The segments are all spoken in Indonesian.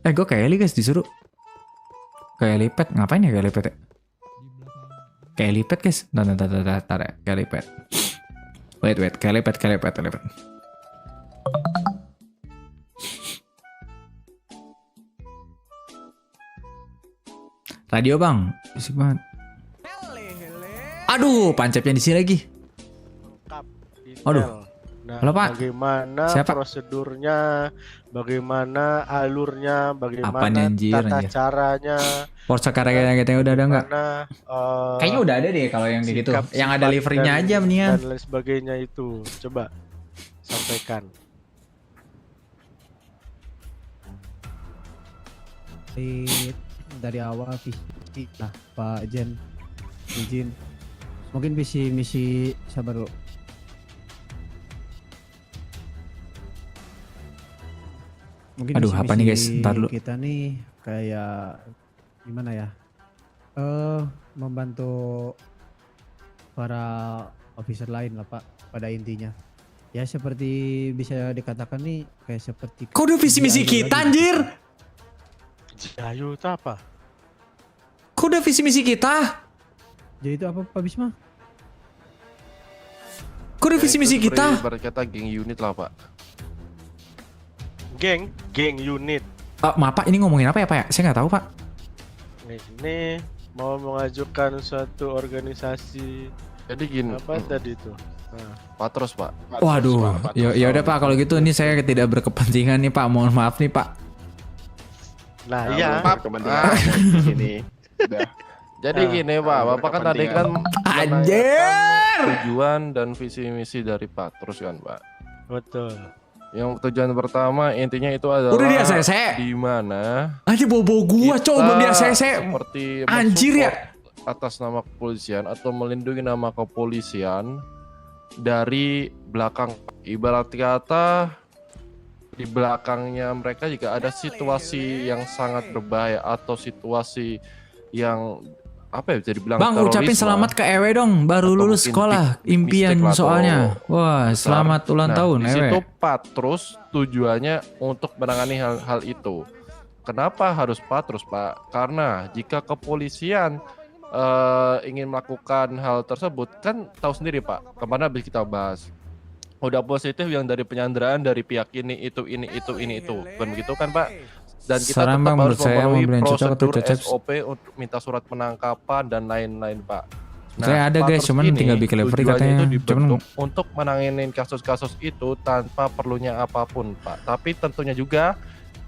Gue kayak Eli guys disuruh. Kayak lipet. Ngapain ya kayak lipet ya? Kayak lipet guys. Ntar ya. Kayak lipet. Wait. Kayak lipet. Radio bang. Bisik banget. Aduh, pancepnya di sini lagi. Lengkap, detail. Aduh. Nah, Halo, Pak. bagaimana Siapa? prosedurnya, bagaimana alurnya, Apaan bagaimana anjir, tata anjir. caranya, Porsche karya kita udah ada nggak? bagaimana Kayaknya udah ada deh kalau yang kayak gitu. sikap, Yang ada sifat, liverynya aja mendingan. dan lain sebagainya itu. Coba sampaikan. Dari awal visi nah Pak Jen izin mungkin visi misi sabar dulu. Mungkin Aduh, apa nih, guys? Ntar dulu. kita nih kayak gimana ya, membantu para officer lain lah Pak pada intinya. Ya seperti bisa dikatakan nih kayak seperti Kok udah visi misi Jayu kita lagi. anjir? Jayu itu apa? Kok udah visi misi kita? Jadi itu apa Pak Bisma? Kok udah visi misi kita? Ibarat kata geng unit lah pak. Geng unit. Maaf Pak, ini ngomongin apa ya Pak ya? Saya nggak tahu Pak. Ini mau mengajukan suatu organisasi Jadi gini, apa tadi itu? Nah, Patros pak. Waduh, ya udah Pak kalau gitu ini saya tidak berkepentingan nih Pak. Mohon maaf nih Pak. nah iya. Di sini. Udah. Jadi gini pak, bapak kan tadi kan menanyakan Anjir. tujuan dan visi misi dari Patros kan pak. Betul. Yang tujuan pertama intinya itu adalah Udah dia saya. di mana Anjir bobo gua kita coba dia saya. seperti Anjir ya. mensupport atas nama kepolisian atau melindungi nama kepolisian dari belakang. Ibarat kata di belakangnya mereka jika ada situasi yang sangat berbahaya atau situasi yang apa ya bisa dibilang Bang ucapin terorisme, selamat ke Ewe dong. Baru atau lulus mungkin sekolah. Impian mistake lah atau soalnya. Wah besar. selamat ulang Nah, tahun di Ewe. situ Patros tujuannya untuk menangani hal-hal itu. Kenapa harus Patros Pak? Karena jika kepolisian ingin melakukan hal tersebut kan tahu sendiri Pak. Kemana habis kita bahas. Udah positif yang dari penyanderaan dari pihak ini itu kan begitu kan Pak? Dan kita Saran, tetap Bang, harus menurut saya memenuhi mobil yang cocok atau prosedur cocok? SOP untuk minta surat penangkapan dan lain-lain Pak. Saya ada, guys, Patros cuman ini tinggal bikin livery tujuannya katanya. itu dibentuk Cuman- untuk menangani kasus-kasus itu tanpa perlunya apapun Pak. Tapi tentunya juga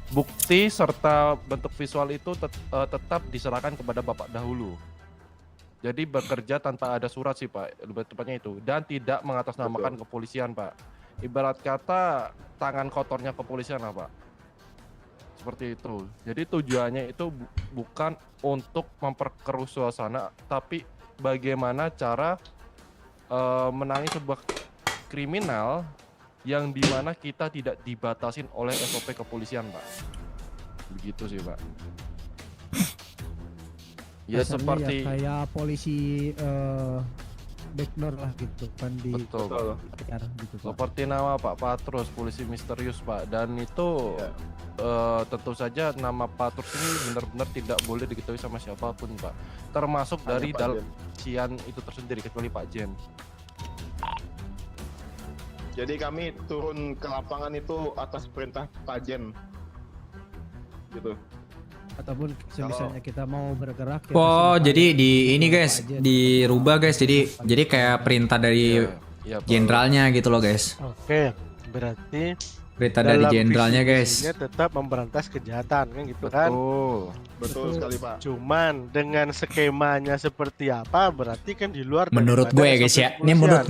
bukti serta bentuk visual itu tetap diserahkan kepada Bapak dahulu. Jadi bekerja tanpa ada surat sih Pak, lebih tepatnya itu. Dan tidak mengatasnamakan kepolisian Pak. Ibarat kata tangan kotornya kepolisian lah Pak. Seperti itu. Jadi tujuannya itu bukan untuk memperkeruh suasana, tapi bagaimana cara menangani sebuah kriminal yang dimana kita tidak dibatasin oleh SOP kepolisian Pak. Begitu sih Pak. Ya Kesannya seperti ya kayak polisi backdoor lah gitu kan di betul. layar gitu Pak. Seperti nama Pak Patros, polisi misterius Pak, dan itu tentu saja nama Patros ini benar-benar tidak boleh diketahui sama siapapun Pak, termasuk Hanya dari Pak Jen. Cian itu tersendiri kecuali Pak Jen. Jadi kami turun ke lapangan itu atas perintah Pak Jen. Gitu. Ataupun misalnya kita mau bergerak ya Oh kasih jadi tahu di ini ke guys Pak Jen. dirubah guys. Jadi kayak perintah dari Iya, Pak. jenderalnya gitu loh guys. Oke, berarti Perintah dari dalam jenderalnya visi guys. misinya tetap memberantas kejahatan kan gitu kan. Betul. Betul sekali Pak. Cuman dengan skemanya seperti apa berarti kan di luar Menurut daripada gue ya guys ya. SOP Ini menurut kepolisian.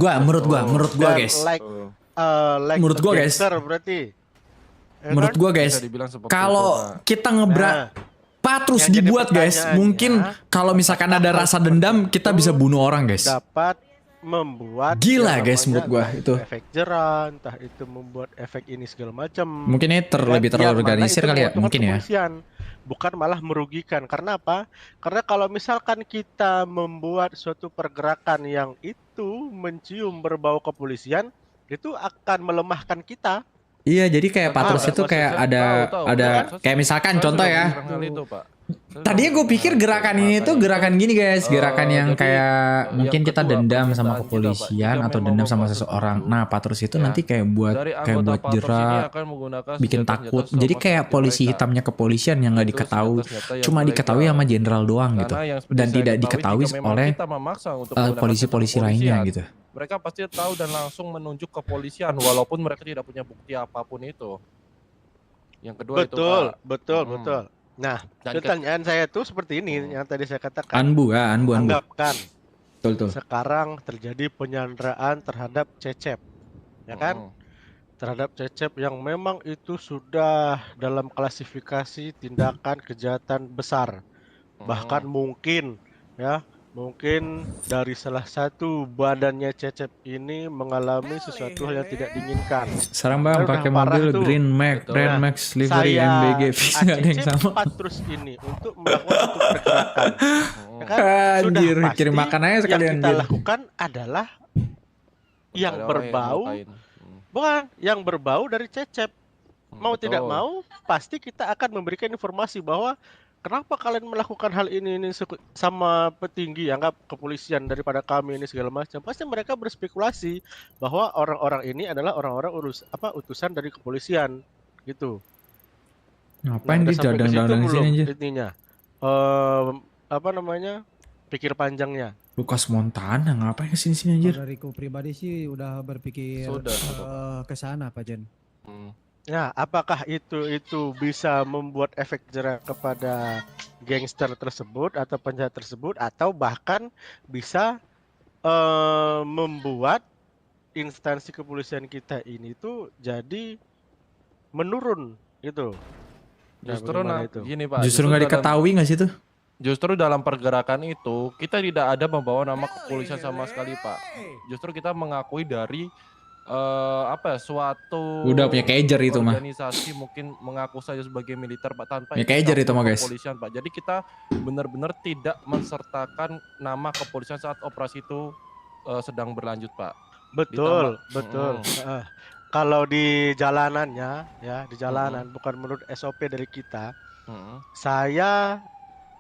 gue Dan guys. like Betul. like Menurut a gua, guys. gangster berarti. Ya Menurut kan? gue guys. Bisa dibilang seperti Kalau itu, Pak. kita Nah, Patrus yang jadi dibuat guys. pertanyaannya, Mungkin kalau misalkan ada rasa dendam kita bisa bunuh orang guys. dapat membuat Gila, yang guys, namanya menurut gua entah itu. efek jerah, entah itu membuat efek ini segala macam. Mungkin ini lebih Dan yang mana terorganisir itu kali ya. menguntungkan Mungkin ya. kepolisian, bukan malah merugikan. Karena apa? Karena kalau misalkan kita membuat suatu pergerakan yang itu mencium berbau kepolisian, itu akan melemahkan kita. Iya, jadi kayak Patrus itu maksud kayak saya ada kayak misalkan contoh ya. Tadinya gue pikir gerakan ini tuh gerakan gini guys, gerakan yang jadi, kayak yang mungkin kita kedua, dendam sama permintaan kita, Pak. kepolisian Jika atau memang dendam sama Bapak seseorang. setuju, Nah, Patrus itu ya, nanti kayak buat dari anggota Patros ini jerak, akan menggunakan bikin senjata-senjata takut. Jadi sama kayak seperti polisi mereka. hitamnya kepolisian yang nggak Itu diketahui, senjata-senjata yang cuma ilegal. diketahui sama jenderal doang gitu, Karena yang seperti dan saya tidak ketahui, diketahui jika memang oleh kita memaksa untuk menggunakan polisi-polisi senjata lainnya kepolisian, gitu. mereka pasti tahu dan langsung menunjuk kepolisian walaupun mereka tidak punya bukti apapun itu. Yang kedua itu, Betul, Pak. betul, Mm-mm. betul. Nah, Dan pertanyaan saya tuh seperti ini yang tadi saya katakan. Anbu ya, anbu. Anggapkan Betul. sekarang terjadi penyanderaan terhadap Cecep, ya kan? Mm-mm. Terhadap Cecep yang memang itu sudah dalam klasifikasi tindakan kejahatan besar. Bahkan mungkin ya, mungkin dari salah satu badannya Cecep ini mengalami sesuatu hal yang tidak diinginkan. Sekarang bang Kan udah pakai parah mobil tuh. Green Max, Betul. Red Nah, Max, livery Saya MBG, nggak ada yang ACC sama. Patrus ini untuk melakukan satu pergerakan. Ya kan? Anjir, Sudah kirim pasti makan aja yang sekalian. kita anjir. lakukan adalah yang Ada orang berbau, melukain. bukan yang berbau dari Cecep. Mau Betul. tidak mau, pasti kita akan memberikan informasi bahwa kenapa kalian melakukan hal ini sama petinggi, anggap kepolisian daripada kami ini segala macam. Pasti mereka berspekulasi bahwa orang-orang ini adalah orang-orang utusan dari kepolisian, gitu. Ngapain udah di sampai ke situ dadang-dadang belum sini anjir? intinya? Apa namanya? Pikir panjangnya. Lukas Montana ngapain kesini-sini anjir? Kalau dariku pribadi sih udah berpikir Sudah. ke sana Pak Jen. Hmm. Nah, apakah itu bisa membuat efek jerak kepada gangster tersebut atau penjahat tersebut, atau bahkan bisa membuat instansi kepolisian kita ini tuh jadi menurun gitu. Nah, Justru bagaimana itu? gini Pak. Justru nggak dalam- diketahui nggak sih tuh? Justru dalam pergerakan itu kita tidak ada membawa nama kepolisian sama sekali Pak. Justru kita mengakui dari suatu Udah punya kejer itu mah. organisasi mungkin mengaku saja sebagai militer Pak, tanpa Ya, kejer itu mah, guys. kepolisian Pak. Jadi kita benar-benar tidak mensertakan nama kepolisian saat operasi itu sedang berlanjut Pak. Betul, Ditambah- betul. Kalau di jalanannya ya, di jalanan bukan menurut SOP dari kita, saya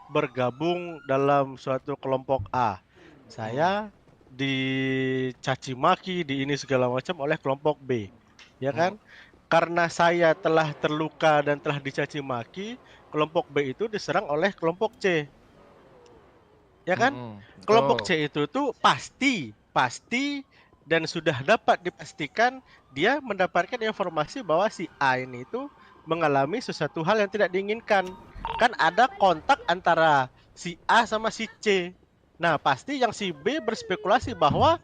bergabung dalam suatu kelompok A. Saya dicaci maki, di ini segala macam oleh kelompok B. Ya kan? Karena saya telah terluka dan telah dicaci maki, kelompok B itu diserang oleh kelompok C. Ya kan? Kelompok C itu tuh pasti dan sudah dapat dipastikan dia mendapatkan informasi bahwa si A ini itu mengalami sesuatu hal yang tidak diinginkan. Kan ada kontak antara si A sama si C. Nah, pasti yang si B berspekulasi bahwa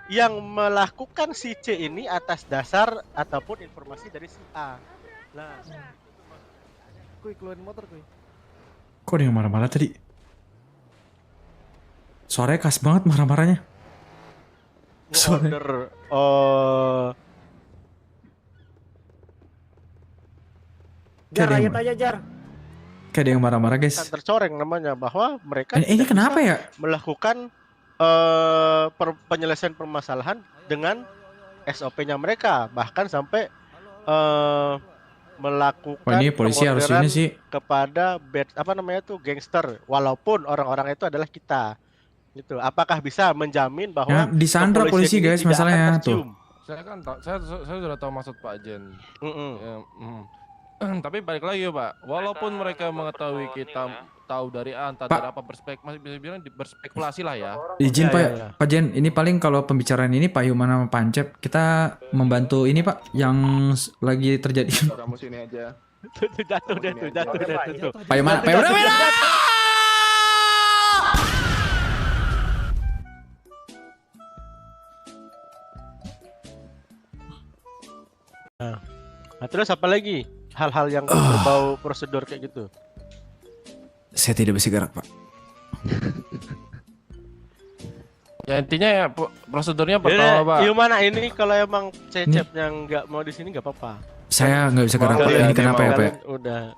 yang melakukan si C ini atas dasar ataupun informasi dari si A. Nah, kuy keluarin motor kuy. Kok dia marah-marah tadi? Suaranya khas banget marah-marahnya. Order Jar, ayat aja Jar. Kayak ada yang marah-marah guys. tercoreng namanya bahwa mereka Ini tidak kenapa bisa ya? melakukan penyelesaian permasalahan dengan SOP-nya mereka, bahkan sampai melakukan Wah, ini polisi harus pengorderan ini sih. kepada gangster, walaupun orang-orang itu adalah kita. Gitu. Apakah bisa menjamin bahwa Ya, disandra kepolisian polisi ini guys tidak masalahnya akan tuh. tercium? Saya kan saya sudah tahu maksud Pak Jen. Mm-mm. Ya, tapi balik lagi ya Pak, walaupun mereka mengetahui kita tahu dari A, entah Pak. dari apa masih bisa bilang berspekulasi lah ya. Izin Ya, Pak, ya, ya. Pak Jen, ini paling kalau pembicaraan ini Pak Yuman sama Pancep, kita membantu ini Pak yang lagi terjadi. Kamu sini aja. Tuh, jatuh deh tuh. Pak Yuman, Pak Yuman, Nah, terus apa lagi hal-hal yang berbau prosedur kayak gitu? Saya tidak bisa gerak Pak. Ya intinya ya prosedurnya pertama Pak. Iya mana ini kalau emang Cecep yang nggak mau di sini nggak apa-apa. Saya nggak bisa gerak Mau Pak. kalian, Ini kenapa dia ya mau. Pak? ya?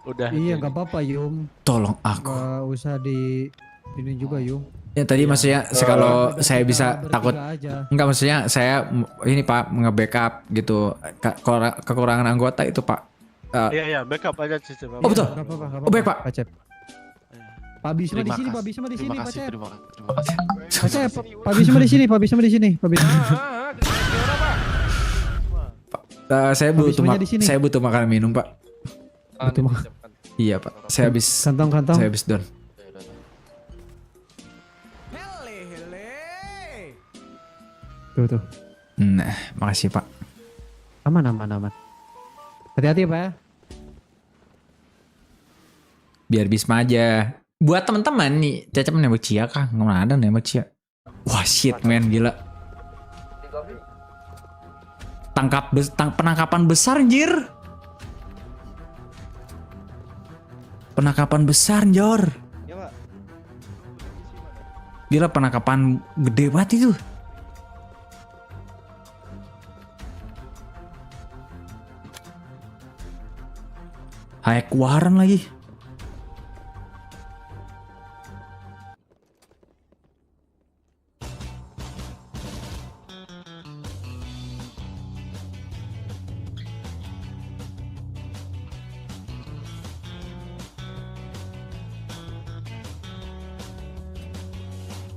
Udah. Iya nggak apa-apa Yum. Tolong aku. Nggak usah di ini juga Yum. Ya tadi maksudnya kalau saya bisa Bertiga takut aja. enggak, maksudnya saya ini Pak nge-backup gitu. Kekurangan anggota itu Pak. Iya, backup aja sistem. Oh, betul. Gak apa-apa, gak Oh, baik, Pak. Pak Cep. Pak Bisma di sini, Pak Bisma di sini, Pak Cep. Terima kasih. Pak Cep, Pak Bisma di sini, Pak Bisma di sini, Pak Bisma. Gimana Pak? Bismanya di sini. Saya butuh makan minum Pak. Betul, Mak. Iya Pak. Saya habis Kantong. down. Tuh. Nah, makasih Pak. Aman. Hati-hati ya, Pak ya. Biar Bisma aja. Buat teman-teman nih, Cecep nembak Cia kah? Nggak ada nembak Cia. Wah shit man, gila. Penangkapan besar anjir. Penangkapan besar Jor. Ya, Pak. Gila, penangkapan gede banget itu. Waran lagi.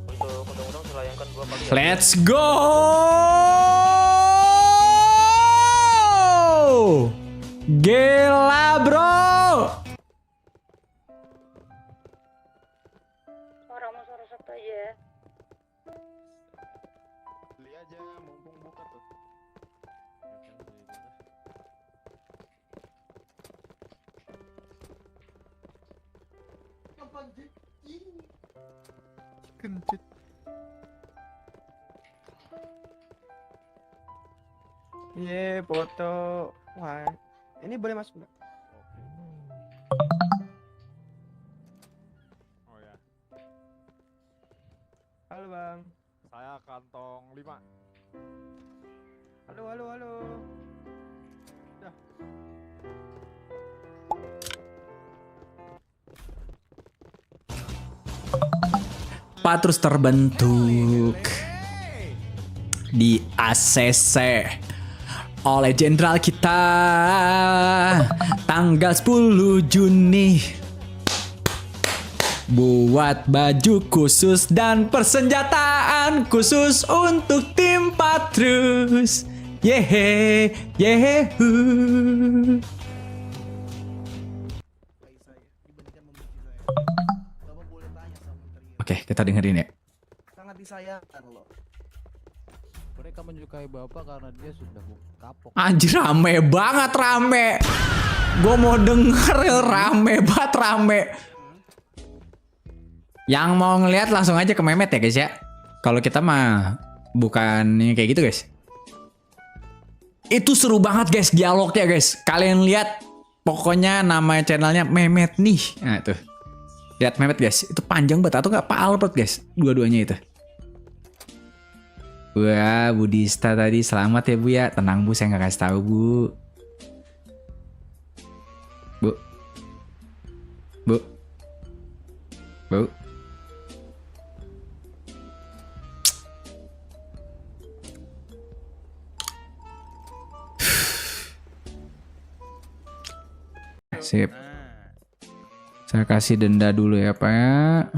Untuk undang-undang dilayangkan 2 kali. Let's go. Gila bro. Suaramu suara satu aja ya. Beli aja mumpung buka tuh. Ye, foto. Wah, ini boleh masuk nggak? Oh ya, Halo bang. saya kantong 5. Halo. Pak terus terbentuk di ACC oleh jenderal kita tanggal 10 Juni buat baju khusus dan persenjataan khusus untuk tim Patrus. Yehe. Oke, kita dengerin ya. Sangat disayangkan loh. Mereka menyukai Bapak karena dia sudah kapok. Anjir rame banget rame. Gue mau denger rame banget rame. Yang mau ngelihat langsung aja ke Memet ya guys ya. Kalau kita mah bukan ini kayak gitu guys. Itu seru banget guys dialognya guys. Kalian lihat pokoknya nama channelnya Memet nih. Nah tuh. Lihat Memet guys. Itu panjang banget atau nggak Pak Albert guys. Dua-duanya itu. Wah, Budista tadi selamat ya Bu ya. Tenang Bu, saya nggak kasih tahu Bu. Bu. Sip. Saya kasih denda dulu ya Pak ya.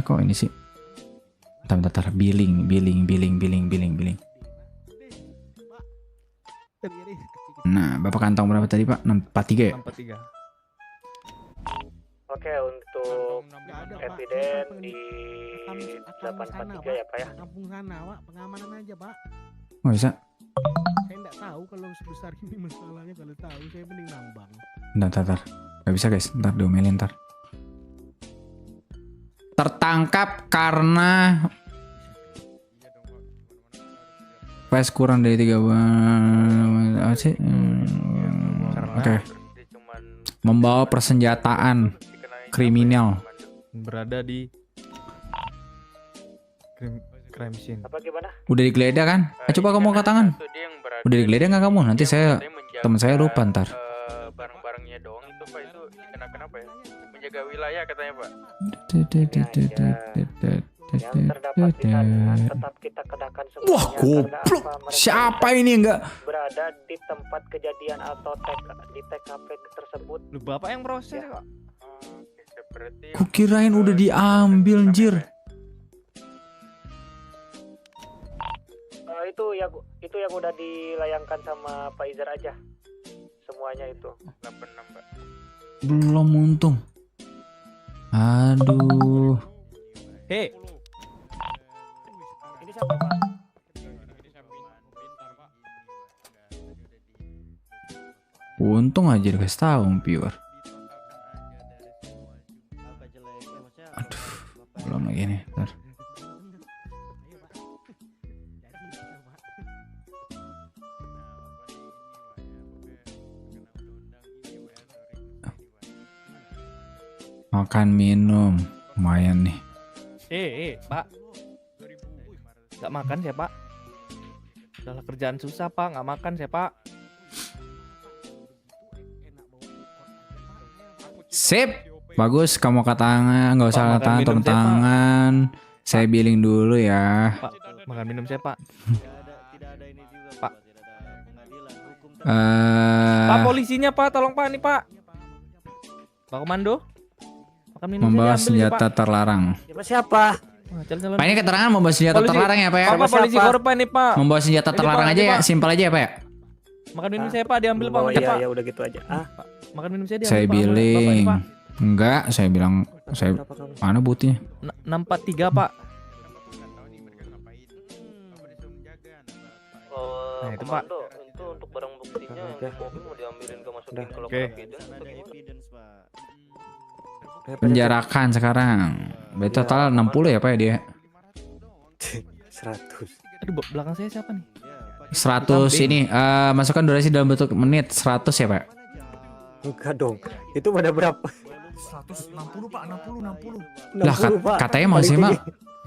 Kok ini sih? Bentar, billing. Nah, Bapak kantong berapa tadi Pak? 643 ya? 43. Oke, untuk eviden di 843 ya Pak ya. Kampung sana, Pak. Pengamanan aja, Pak. Oh bisa? Saya enggak tahu kalau sebesar ini masalahnya. Kalau tahu, saya mending nambang. Bentar. Gak bisa guys, ntar diomelin ntar. Tertangkap karena PES kurang dari 3 bulan. Oke. Membawa persenjataan kriminal. Berada di crime scene. Apa gimana? Udah digeledah kan? Coba kamu angkat tangan. Udah digeledah nggak kamu? Nanti teman saya lupa ntar. Barang-barang orangnya doang itu Pak, itu dikenakan apa ya? Menjaga wilayah katanya Pak. Yang terdapat di sana tetap kita kenakan semuanya. Wah, goblok. Siapa ini enggak? Berada di tempat kejadian atau di TKP tersebut. Lu bapak yang proses kok. Seperti Kukirain udah diambil anjir. itu yang udah dilayangkan sama Pak Izar aja. Semuanya itu 86 Pak. Belum untung. Aduh. Hei, Ini siapa Pak? Untung aja dikasih tahu pure. Aduh, belum lagi nih. Bentar. Makan minum, lumayan nih. Pak. Nggak makan saya, Pak. Udah kerjaan susah, Pak. Nggak makan saya, Pak. Sip, bagus. Kamu angkat tangan, nggak usah Pak, angkat makan tangan, minum turun saya, Pak. tangan. Saya billing dulu ya. Pak, makan minum saya, Pak. Pak. Pak, polisinya, Pak. Tolong, Pak. Nih, Pak. Pak Komando. Makan minum Membawa saya diambil, senjata Pak. terlarang. Siapa? Wah, calon-calon. Pak, ini keterangan membawa senjata Polisi. terlarang ya Pak ya? Pak, polisi korban nih, Pak. Membawa senjata Ini, terlarang Pak, aja ini, ya, Pak. simpel aja ya Pak ya? Makan minum saya, Pak. Diambil, Pak. Udah, Pak. udah gitu aja. Makan minum saya diambil, Saya Pak. Bapak billing. ini, Pak. Enggak, saya bilang saya mana buktinya? 643, Pak. Nah, itu, Pak. Itu untuk barang buktinya yang mobil mau diambilin ke masukin ke Oke. Penjarakan sekarang. Berarti total 60 ya Pak ya dia? 100. Aduh, belakang saya siapa nih? 100 ini masukkan durasi dalam bentuk menit 100 ya Pak? Enggak dong. Itu pada berapa? 160 Pak, 60. Lah katanya maksimal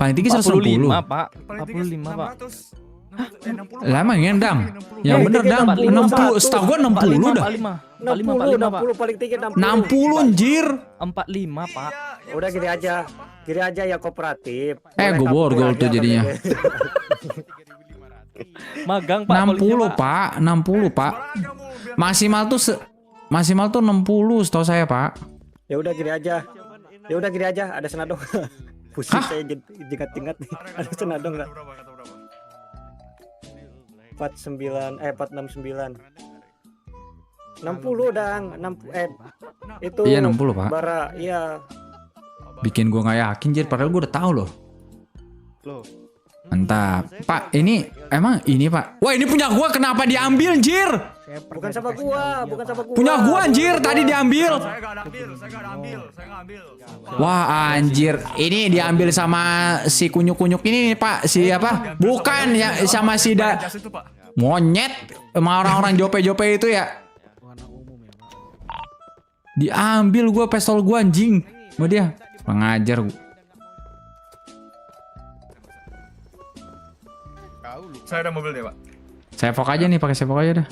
paling tinggi 160. 45, Pak. 45, Pak. Lah emang ngendang. Yang bener dang 60, setahu gua 60 dah. 45, Pak. paling tinggi 60 anjir. 45, Pak. Udah gini aja. Gini aja ya kooperatif. Gue borgol tuh jadinya. Magang, Pak. 60 Pak, 60 Pak. Maksimal tuh 60 setahu saya Pak. Ya udah gini aja. Ada senadong. Pusing saya ingat-ingat nih. Ada senadong enggak? 469. 60 dang. 60 itu. Iya 60 Pak. Bara, iya. Bikin gua nggak yakin jir, padahal gua udah tahu loh. Loh. Mantap. Pak, ini emang ini Pak. Wah, ini punya gua kenapa diambil anjir? Bukan sama gua. Punya gua anjir, tadi diambil. Saya nggak ambil. Wah, anjir. Ini diambil sama si kunyuk-kunyuk ini Pak, si apa? Bukan ya sama si monyet sama orang-orang jope-jope itu ya. Diambil gua pistol gua anjing. Mau dia pengajar gua. Saya ada mobil deh Pak. Saya fok aja nih, pakai saya fok aja dah.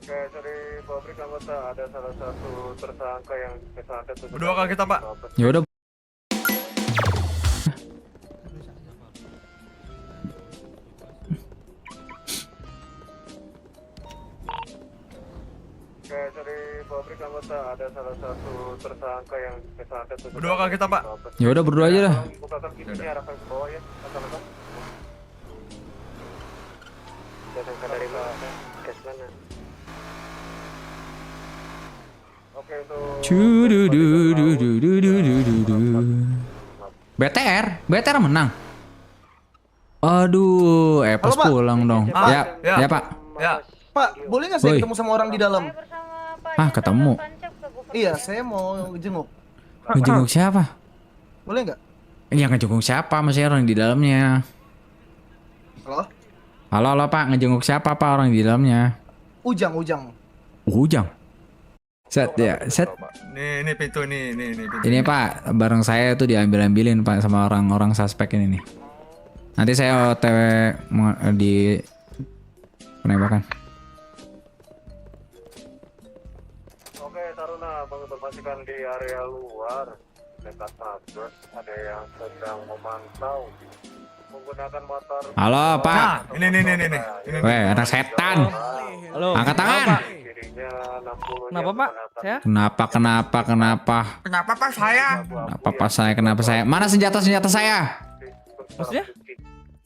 Dari pabrik anggota ada salah satu tersangka yang kesana itu. Berdua kali kita Pak. Ya udah. Dari pabrik anggota ada salah satu tersangka yang kesana itu. Berdua kali kita Pak. Ya udah berdua aja dah. Bukakan pintunya, arahkan ke bawah ya. Kata-kata. Tersangka dari mana? Kes mana? Oke, BTR menang. Aduh, Epos pulang dong. Ya Pak. Ya. Pak, boleh nggak saya Woi. ketemu sama orang di dalam? Ah, ketemu. Iya, saya mau jenguk. Ngejenguk siapa? Boleh nggak? Iya ngejenguk siapa? Masih orang di dalamnya. Halo? Halo Pak, ngejenguk siapa Pak orang di dalamnya? Ujang. Ujang. Set ya, set. Nih pintu nih pintu. Ini Pak, bareng saya tuh diambil-ambilin Pak sama orang-orang suspek ini nih. Nanti saya OTW di penembakan. Oke, Taruna, menginformasikan di area luar dekat Tabes ada yang sedang memantau menggunakan motor. Halo Pak. Nah, ini. Weh, anak setan. Halo. Angkat tangan. Kirinya 60. Kenapa Pak? Saya? Kenapa? Kenapa Pak saya? Kenapa saya? Mana senjata saya? Maksudnya?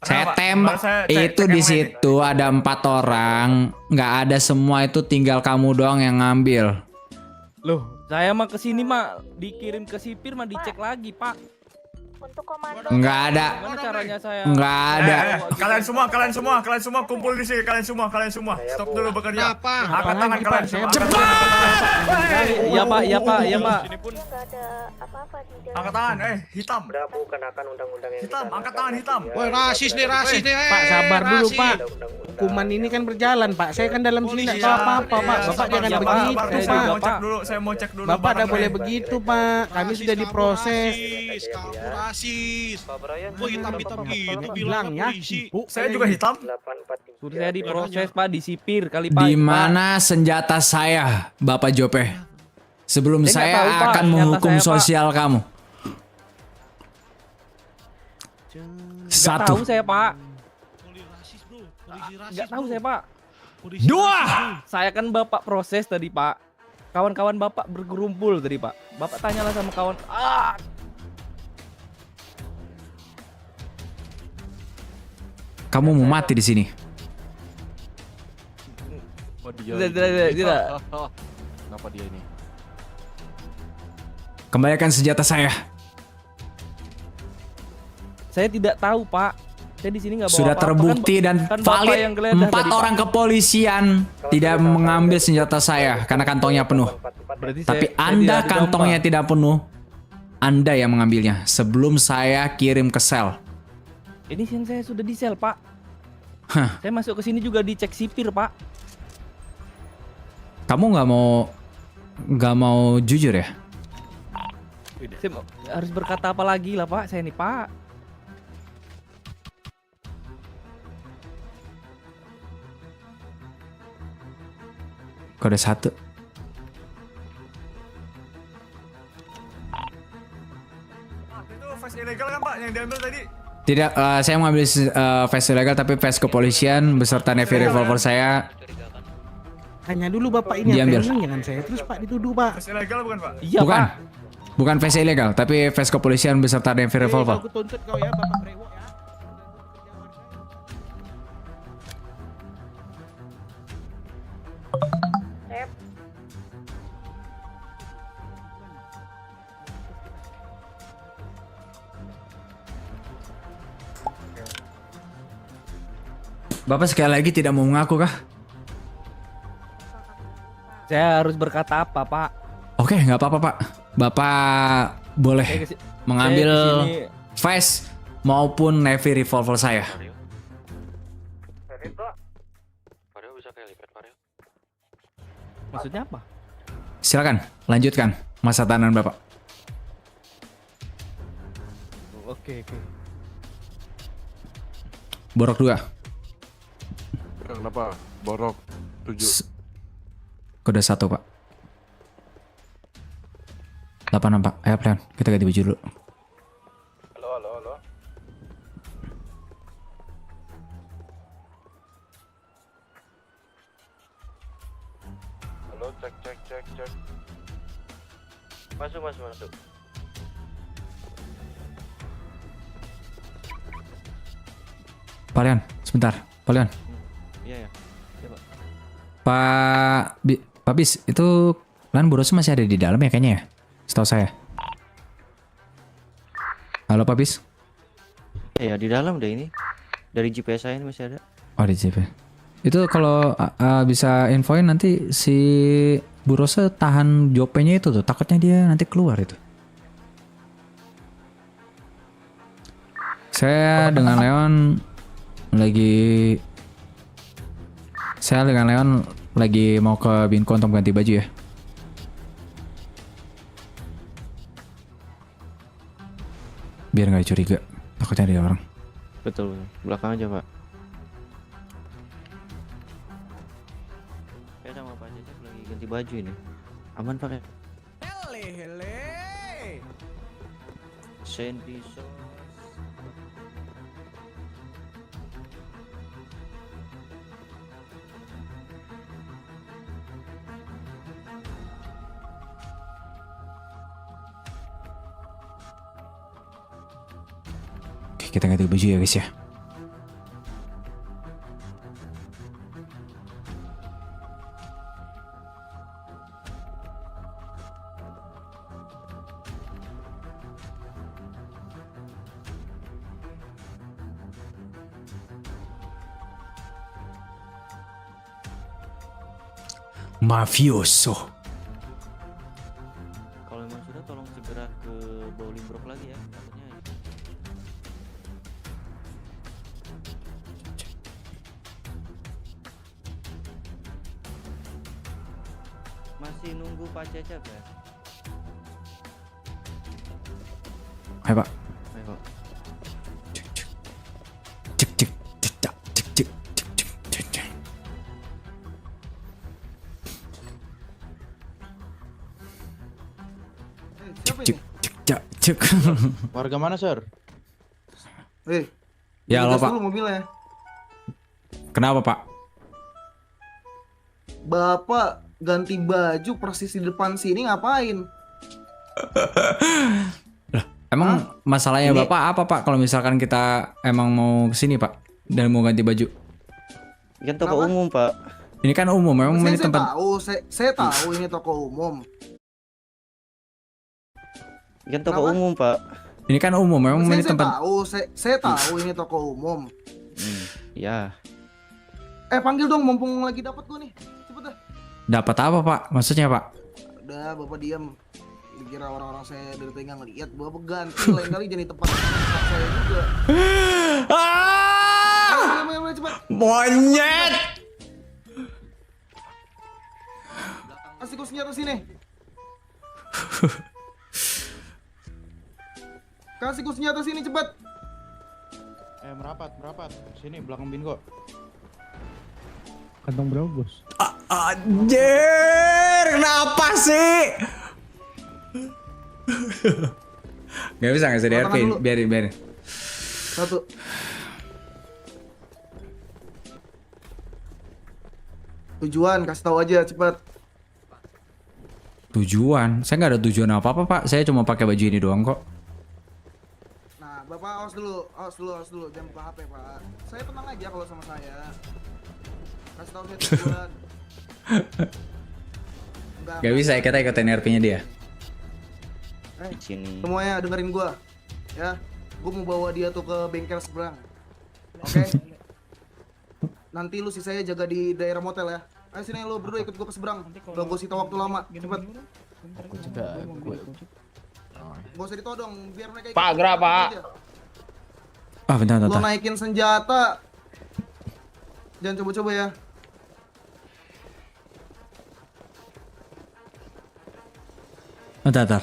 Saya Kenapa? tembak. Saya Itu cek di yang lain. situ ada 4 orang. Nggak ada semua, itu tinggal kamu doang yang ngambil. Loh, saya mah kesini mah dikirim ke sipir mah dicek lagi Pak. Untuk komando. Nggak ada. Gimana caranya saya? Nggak ada. Kalian semua kumpul di sini, kalian semua. Stop dulu bekerja. Angkat tangan kalian semua. Iya Pak. Nggak ada apa-apa di dalam. Angkat tangan, hitam. Prabu kenakan undang-undang yang Hitam, angkat tangan hitam. Woi, rasis nih. Pak, sabar dulu, Pak. Hukuman ini kan berjalan, Pak. Saya kan dalam sini nggak tahu apa-apa, Pak. Bapak jangan Iya, Pak. begitu, Saya Pak. mau cek dulu, saya mau cek dulu. Bapak barang tidak boleh lain. begitu, Pak. Kami sudah diproses. Pak Brian. Bilangnya, Bu. Saya juga hitam. 843. Sudah saya diproses Pak di sipir kali Pak. Di mana senjata saya, Bapak Jope? Sebelum Saya nggak saya tahu, Pak, akan senjata menghukum saya, Pak. sosial kamu. Nggak tahu 1, saya Pak. Nggak tahu saya Pak. 2. Saya kan Bapak proses tadi Pak. Kawan-kawan Bapak bergerumpul tadi Pak. Bapak tanyalah sama kawan. Kamu mau mati di sini. Tidak. Kenapa dia ini? Kembalikan senjata saya. Saya tidak tahu Pak. Saya di sini nggak bawa Sudah apa-apa. terbukti dan kan Bapak valid. yang geledah 4 tadi, Pak. orang kepolisian tidak mengambil senjata saya karena kantongnya penuh. Berarti Tapi saya Anda tidak kantongnya didomba. tidak penuh. Anda yang mengambilnya sebelum saya kirim ke sel. Ini yang saya sudah di sel Pak. Hah. Saya masuk ke sini juga dicek sipir Pak. Kamu nggak mau jujur ya? Saya harus berkata apa lagi lah Pak? Saya nih Pak. Kode 1. Itu face ilegal kan Pak yang diambil tadi? Tidak, saya mengambil vest ilegal tapi vest kepolisian beserta navy revolver saya. Hanya dulu Bapak ini Diambil. apa yang jangan saya terus Pak dituduh, Pak. Face ilegal bukan Pak? Iya Bukan. Pak. Bukan vest ilegal, tapi vest kepolisian beserta navy revolver. Aku tuntut kau ya, Bapak Brewok ya. Sep. Bapak sekali lagi tidak mau mengaku kah? Saya harus berkata apa Pak? Oke, nggak apa-apa Pak. Bapak boleh Saya kesi- mengambil saya kesini. vest maupun navy revolver saya. Maksudnya apa? Silakan, lanjutkan masa tahanan Bapak. Oke. Borok 2. Kenapa? Borok 7. Kode 1 Pak. 86 Pak. Ayo plan, kita ganti baju dulu. Halo. Halo, cek. Masuk. Palian, sebentar. Palian. Iya. Pak Bis, itu Lan Buroso masih ada di dalam ya kayaknya ya? Setahu saya. Halo Pak Bis. Ya di dalam deh ini. Dari GPS saya ini masih ada. Oh di JP. Itu kalau bisa infoin nanti si Buroso tahan jopenya itu tuh. Takutnya dia nanti keluar itu. Saya dengan Leon lagi mau ke Binko untuk ganti baju ya. Biar nggak curiga. Takutnya ada orang. Betul, belakang aja Pak. Saya sama Pak Cecep lagi ganti baju ini. Aman Pak ya? Sandy Sauce. Oke, kita ganti baju ya guys ya. Mafioso. Kalau memang sudah tolong segera ke Bolingbrook lagi ya. Takutnya masih nunggu Pak Cecep ya? Hai Pak. Ayo Pak. Cek cek cek cek cek cek cek cek cek cek. Siapa Cek cek cek. Warga mana, Sir? Ya halo Pak. mobilnya. Kenapa Pak? Bapak ganti baju persis di depan sini ngapain? Emang masalahnya Bapak apa Pak kalau misalkan kita emang mau kesini Pak dan mau ganti baju? Kan toko umum, Pak. Ini kan umum, memang ini tempat. Saya tahu ini toko umum. Kan toko umum, Pak. Ini kan umum, memang ini tempat. Saya tahu ini toko umum. Ya. Panggil dong mumpung lagi dapat gua nih. Cepet dah. Dapat apa Pak? Maksudnya Pak? Udah, Bapak diam. Dikira orang-orang saya dari tengah ngeliat, Bapak ganti lain kali jadi tempat saya juga. Ayo, cepat. Monyet. Kasih gua senjata sini. Kasih gua senjata sini cepat. Merapat. Sini belakang bingo. Kantong berapa bos? Anjir, kenapa sih? Gak bisa DRP, biarin. 1. Tujuan, kasih tahu aja cepat. Tujuan? Saya nggak ada tujuan apa-apa Pak. Saya cuma pakai baju ini doang kok. Nah, Bapak awas dulu, jangan buka HP, Pak. Saya tenang aja kalau sama saya. Kasih tahu saya tujuan. Gak bisa ya, kita ikutin RP-nya dia. Sini. Semuanya dengerin gua. Ya, gua mau bawa dia tuh ke bengkel seberang. Oke? Nanti lu saya jaga di daerah motel ya. Ayo sini lu berdua ikut gua ke seberang. Udah gua sita waktu lama. Cepet. Aku juga Gak usah ditodong, biar mereka ikut. Pak, gerak, Pak. Bentar. Lu naikin senjata. Jangan coba-coba ya. Bentar.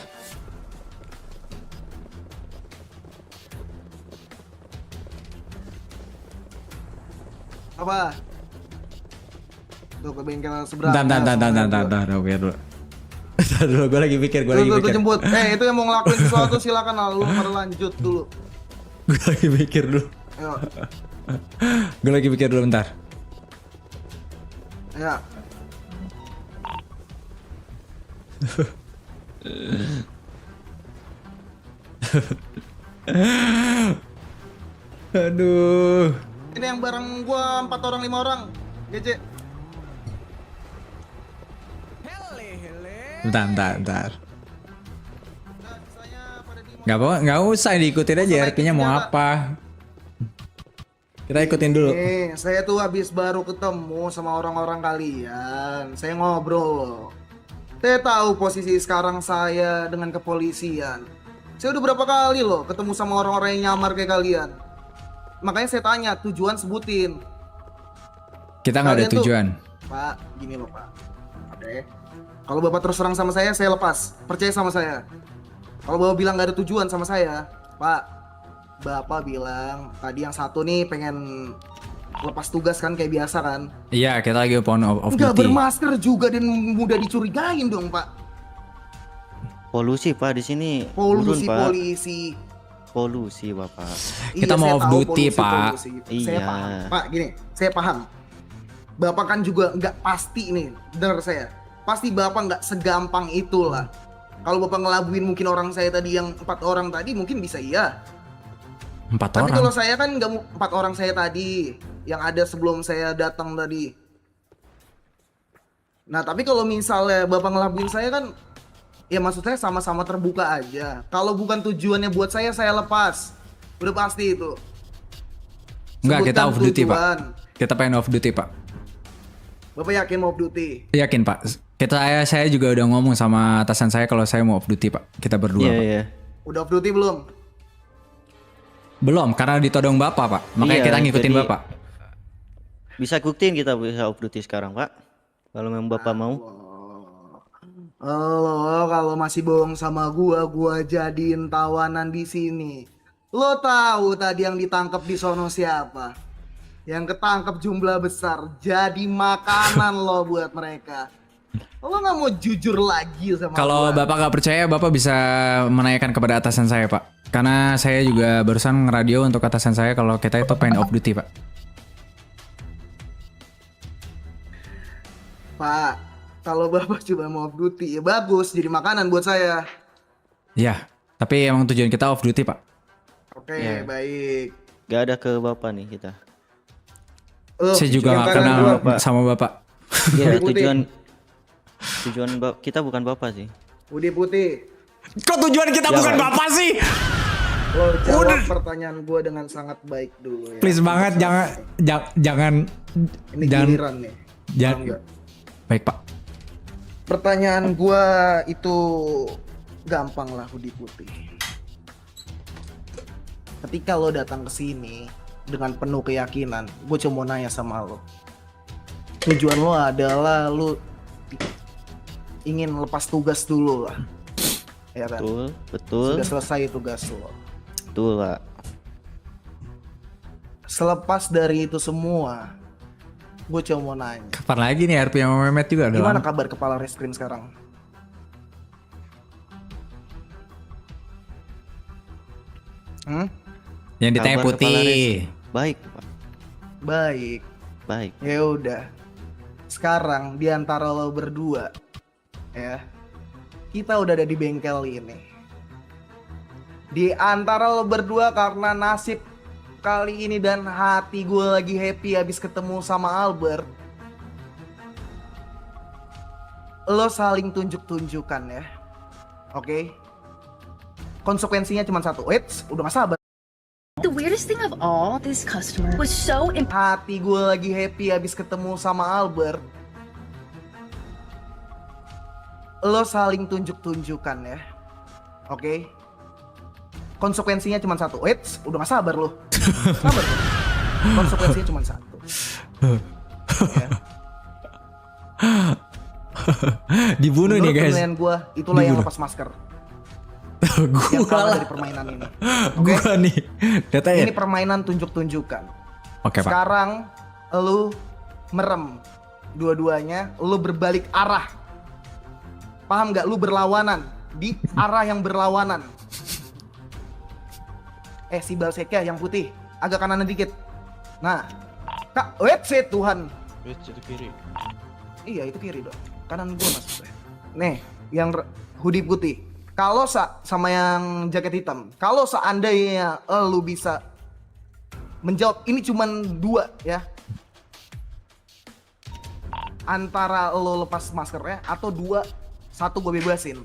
Apa? Tuh ke bengkel seberang. Bentar, oke dulu. Bentar dulu, gue lagi pikir. Tuh jemput. Itu yang mau ngelakuin sesuatu silakan lalu pada lanjut dulu. Gue lagi pikir dulu. Ayo. Gue lagi pikir dulu bentar. Ya. Aduh. Ini yang bareng gua 4 orang 5 orang. GC. Bentar. Nggak usah diikutin aja RP-nya mau apa. Kita ikutin dulu. Saya tuh habis baru ketemu sama orang-orang kalian. Saya ngobrol. Saya tahu posisi sekarang saya dengan kepolisian. Saya udah berapa kali loh ketemu sama orang-orang yang nyamar kayak kalian. Makanya saya tanya, tujuan sebutin. Kita nggak ada Kalian tuh- tujuan. Pak, gini loh Pak. Oke. Kalau Bapak terus terang sama saya lepas. Percaya sama saya. Kalau Bapak bilang nggak ada tujuan sama saya, Pak, Bapak bilang tadi yang satu nih pengen lepas tugas kan kayak biasa kan. Iya, kita lagi off Nggak duty. bermasker juga dan mudah dicurigain dong Pak. Polusi Pak di sini. Polusi Turun, Pak. polisi. Polusi Bapak. Kita Iya, mau saya off tahu duty, Pak. Saya Iya. paham. Pak gini, saya paham. Bapak kan juga nggak pasti nih, dengar saya. Pasti Bapak nggak segampang itulah. Kalau Bapak ngelabuin mungkin orang saya tadi yang 4 orang tadi mungkin bisa iya. 4 Tapi orang. kalau saya kan nggak 4 orang saya tadi yang ada sebelum saya datang tadi. Nah tapi kalau misalnya Bapak ngelabuin saya kan, ya maksud saya sama-sama terbuka aja. Kalau bukan tujuannya buat saya lepas. Udah pasti itu. Enggak, kita Sebutkan off duty, Pak. tujuan. Kita pengen off duty, Pak. Bapak yakin mau off duty? Yakin, Pak. Saya juga udah ngomong sama atasan saya kalau saya mau off duty, Pak. Kita berdua, Iya Pak. iya. Udah off duty belum? Belum, karena ditodong Bapak, Pak. Makanya Iya, kita ngikutin jadi- Bapak. Bisa buktiin kita bisa off duty sekarang Pak. Kalau memang Bapak mau. Lo kalau masih bohong sama gua jadiin tawanan di sini. Lo tahu tadi yang ditangkap di sono siapa? Yang ketangkep jumlah besar, jadi makanan lo buat mereka. Lo nggak mau jujur lagi sama Kalau gua? Bapak nggak percaya, Bapak bisa menanyakan kepada atasan saya, Pak. Karena saya juga barusan ngeradio untuk atasan saya kalau kita itu pengen off duty, Pak. Pak, kalau Bapak cuma mau off duty ya bagus, jadi makanan buat saya. Ya, tapi emang tujuan kita off duty, Pak. Oke, Ya. baik. Gak ada ke Bapak nih kita. Lo, Saya juga cucian nggak tangan kenal gua. Pak. sama Bapak. Iya Putih. tujuan kita bukan Bapak sih. Putih putih. Kok tujuan kita Ya, bukan Pak. Bapak sih? Lo jawab pertanyaan gue dengan sangat baik dulu ya. Please banget, jangan Ini jangan giliran nih. jangan. Paham nggak? Baik, Pak. Pertanyaan gue itu gampang lah, Hudi Putih. Ketika lo datang ke sini dengan penuh keyakinan, gue cuma mau nanya sama lo. Tujuan lo adalah lo ingin lepas tugas dulu lah, ya kan? Betul, betul, Sudah selesai tugas lo. betul Pak. Selepas dari itu semua, gue cuma mau nanya. Kapan lagi nih RP sama Mehmet juga ada. Gimana kabar kepala reskrim sekarang? Yang ditanya Kabar putih. Kepala Baik Pak, Baik. baik. Ya udah. Sekarang di antara lo berdua, ya, kita udah ada di bengkel ini. Di antara lo berdua karena nasib kali ini dan hati gue lagi happy habis ketemu sama Albert. Lo saling tunjuk-tunjukkan ya, oke? Konsekuensinya cuma satu. Wait, udah gak sabar. The weirdest thing of all, this customer was so Hati gue lagi happy habis ketemu sama Albert. Lo saling tunjuk-tunjukkan ya, oke? Konsekuensinya cuma satu. Wait, udah gak sabar lo. Sabar lo. Konsekuensinya cuma satu. Ya. Dibunuh nih Menurut guys. penilaian gue, itulah yang Dibunuh. lepas masker. Yang Gua kalah lah. dari permainan ini. Oke? Gua nih. Datanya. Ini permainan tunjuk-tunjukkan. Oke, Pak. Sekarang lu merem. Dua-duanya lu berbalik arah. Paham nggak? Lu berlawanan di arah yang berlawanan. Si Balseka yang putih agak kanan dikit. Nah, Kak, wait set Tuhan. Itu kiri. Iya, itu kiri dong. Kanan gua maksudnya. Nih, yang hoodie putih. Kalau sama yang jaket hitam, kalau seandainya lu bisa menjawab, ini cuman 2 ya. Antara lo lepas maskernya atau 2, 1 gue bebasin.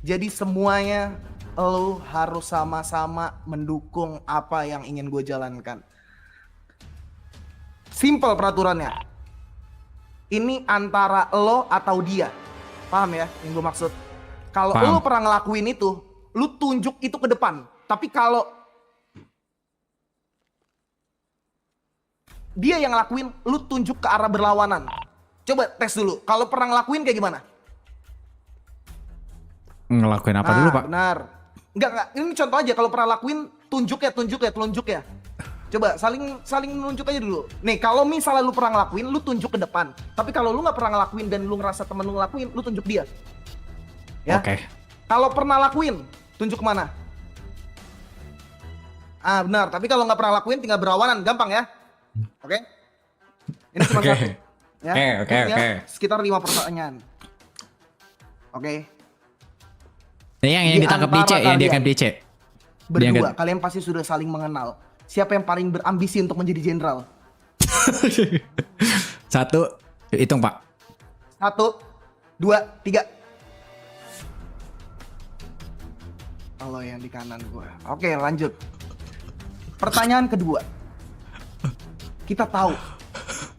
Jadi semuanya lo harus sama-sama mendukung apa yang ingin gue jalankan. Simple peraturannya. Ini antara lo atau dia. Paham ya yang gue maksud? Kalau Paham. lo pernah ngelakuin itu, lo tunjuk itu ke depan. Tapi kalau dia yang ngelakuin, lo tunjuk ke arah berlawanan. Coba tes dulu. Kalau pernah ngelakuin kayak gimana? Ngelakuin apa dulu, Pak? Benar. Enggak. Ini contoh aja. Kalau pernah lakuin, tunjuk ya. Coba saling nunjuk aja dulu. Nih, kalau misalnya lu pernah ngelakuin, lu tunjuk ke depan. Tapi kalau lu nggak pernah ngelakuin dan lu ngerasa temen lu ngelakuin, lu tunjuk dia. Ya. Oke. Kalau pernah lakuin, tunjuk kemana? Ah, benar. Tapi kalau nggak pernah lakuin, tinggal berawanan, gampang ya. Oke? Ini cuma Oke. satu. Ya. Oke. Intinya Sekitar 5 pertanyaan. Oke. Ini yang Di ditangkap antara DC, yang kalian. diangkat DC. Berdua, kalian pasti sudah saling mengenal. Siapa yang paling berambisi untuk menjadi jenderal? 1, hitung Pak. 1, 2, 3. Kalau yang di kanan gua. Oke, lanjut. Pertanyaan kedua. Kita tahu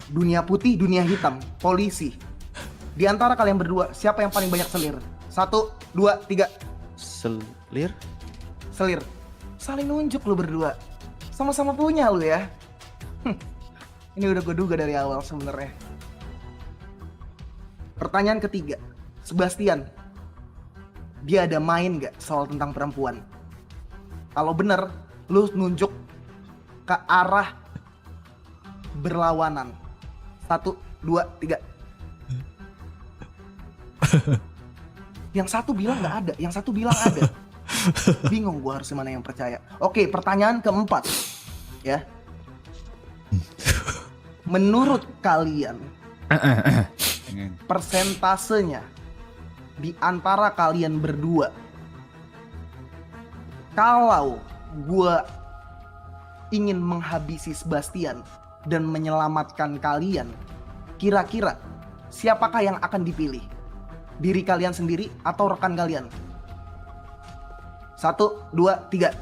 dunia putih, dunia hitam, polisi. Di antara kalian berdua, siapa yang paling banyak selir? 1, 2, 3. Selir? Selir. Saling nunjuk lu berdua. Sama-sama punya lu ya. Ini udah gue duga dari awal sebenarnya. Pertanyaan ketiga. Sebastian, dia ada main gak soal tentang perempuan? Kalau bener, lu nunjuk ke arah berlawanan. 1, 2, 3. Yang satu bilang nggak ada, yang satu bilang ada. Bingung gue harus mana yang percaya. Oke, pertanyaan keempat. Ya. Menurut kalian, persentasenya di antara kalian berdua, kalau gue ingin menghabisi Sebastian dan menyelamatkan kalian, kira-kira siapakah yang akan dipilih? Diri kalian sendiri atau rekan kalian? 1, 2, 3.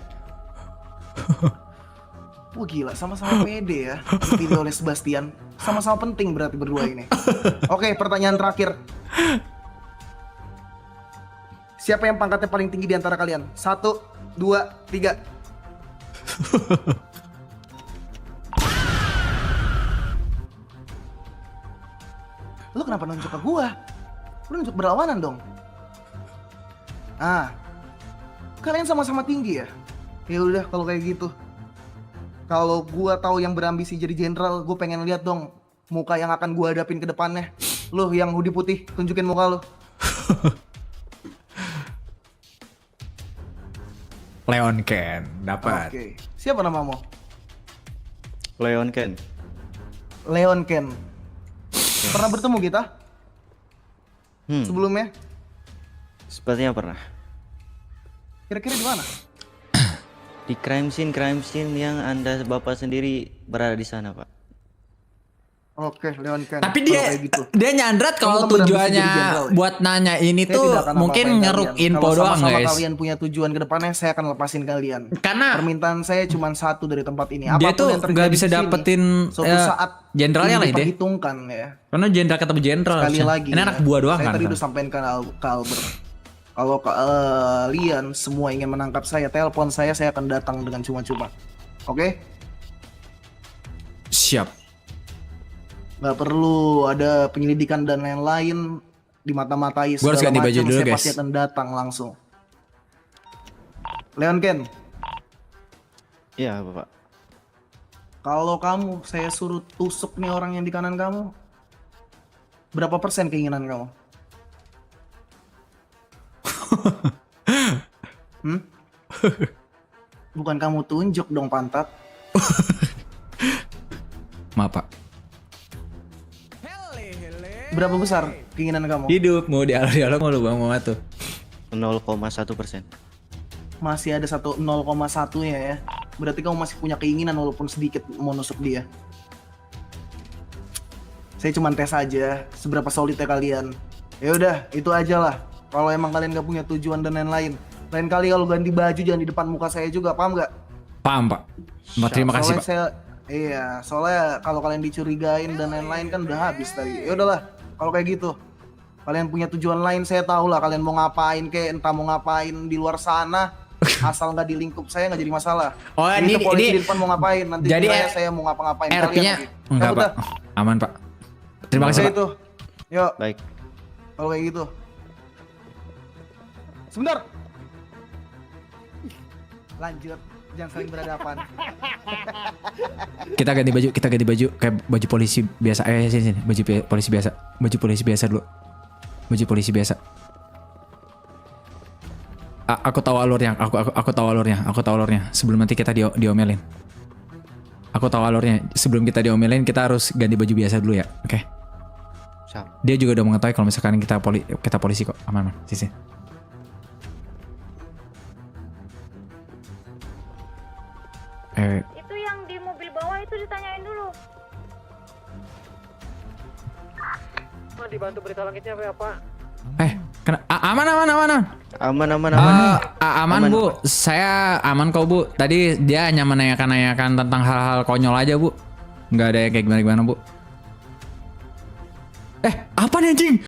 Wah gila, sama-sama pede ya dipilih oleh Sebastian. Sama-sama penting berarti berdua ini. Oke, pertanyaan terakhir. Siapa yang pangkatnya paling tinggi di antara kalian? 1, 2, 3. Lu kenapa nunjuk ke gua? Lu nunjuk berlawanan dong. Ah, kalian sama-sama tinggi ya? Ya udah kalau kayak gitu. Kalau gua tahu yang berambisi jadi jenderal, gua pengen lihat dong muka yang akan gua hadapin ke depannya. Lu yang hoodie putih, tunjukin muka lu. Leon Ken dapat. Oke. Siapa namamu? Leon Ken. Leon Ken. Pernah bertemu kita? Sebelumnya? Sepertinya pernah. Kira-kira di mana? Di crime scene yang Anda Bapak sendiri berada di sana, Pak. Oke, Leon Ken. Tapi Kalau kayak gitu. dia nyandrat kalau Kamu kan berambisi tujuannya jadi jenderal, ya? buat nanya ini Saya tuh tidak akan mungkin apa-apain ngeruk kalian. info Kalau doang sama-sama guys. kalian punya tujuan ke depannya, saya akan lepasin kalian. Karena permintaan saya cuma satu dari tempat ini. dia tuh yang terjadi nggak bisa di sini, dapetin suatu saat jenderalnya ini lah itu. diperhitungkan ya. Karena jenderal ketemu jenderal. Sekali harusnya. lagi. Ini anak buah doang saya kan. tadi udah sampaikan ke Albert. Kalau kalian semua ingin menangkap saya, telepon saya akan datang dengan cuma-cuma. Oke? Siap. Nggak perlu ada penyelidikan dan lain-lain, dimata-matai Gua harus segala ganti baju macam, dulu, saya guys. pasti akan datang langsung. Leon Ken, Iya, Bapak. kalau kamu saya suruh tusuk nih orang yang di kanan kamu, berapa persen keinginan kamu? Bukan kamu tunjuk dong pantat. Maaf Pak. Berapa besar keinginan kamu? Hidup mau dialog mau lu bang mau tuh. 0,1%. Masih ada 0,1 ya. Berarti kamu masih punya keinginan walaupun sedikit mau nusuk dia. Saya cuma tes aja seberapa solidnya kalian. Ya udah, itu aja lah. Kalau emang kalian gak punya tujuan dan lain-lain, lain kali kalau ganti baju jangan di depan muka saya juga, paham gak? Paham Pak. Terima kasih Soalnya Pak. soalnya kalau kalian dicurigain dan lain-lain kan udah habis tadi. Ya udahlah, kalau kayak gitu. Kalian punya tujuan lain, saya tahu lah kalian mau ngapain entah mau ngapain di luar sana. Asal nggak di lingkup saya nggak jadi masalah. Oh, Jadi ini polisi di depan mau ngapain, nanti jadi saya mau ngapa-ngapain RP-nya kalian. enggak Udah. Pak. Aman Pak. Terima kasih Pak. Itu. Yuk, Baik. kalau kayak gitu. Sebentar. Lanjut. jangan saling berhadapan. Kita ganti baju kayak baju polisi biasa. Sini, polisi biasa. Baju polisi biasa dulu. Baju polisi biasa. Aku tahu alurnya. Aku tahu alurnya. Sebelum nanti kita diomelin. Aku tahu alurnya. Sebelum kita diomelin, kita harus ganti baju biasa dulu ya. Oke. Dia juga udah mengetahui kalau misalkan kita polisi kok. Aman. Sisi. Itu yang di mobil bawah itu ditanyain dulu. Dibantu berita langitnya Pak. Aman. Aman Bu. Saya aman kok Bu. Tadi dia hanya menanyakan tentang hal-hal konyol aja Bu. Nggak ada yang kayak gimana Bu. Apa nih anjing?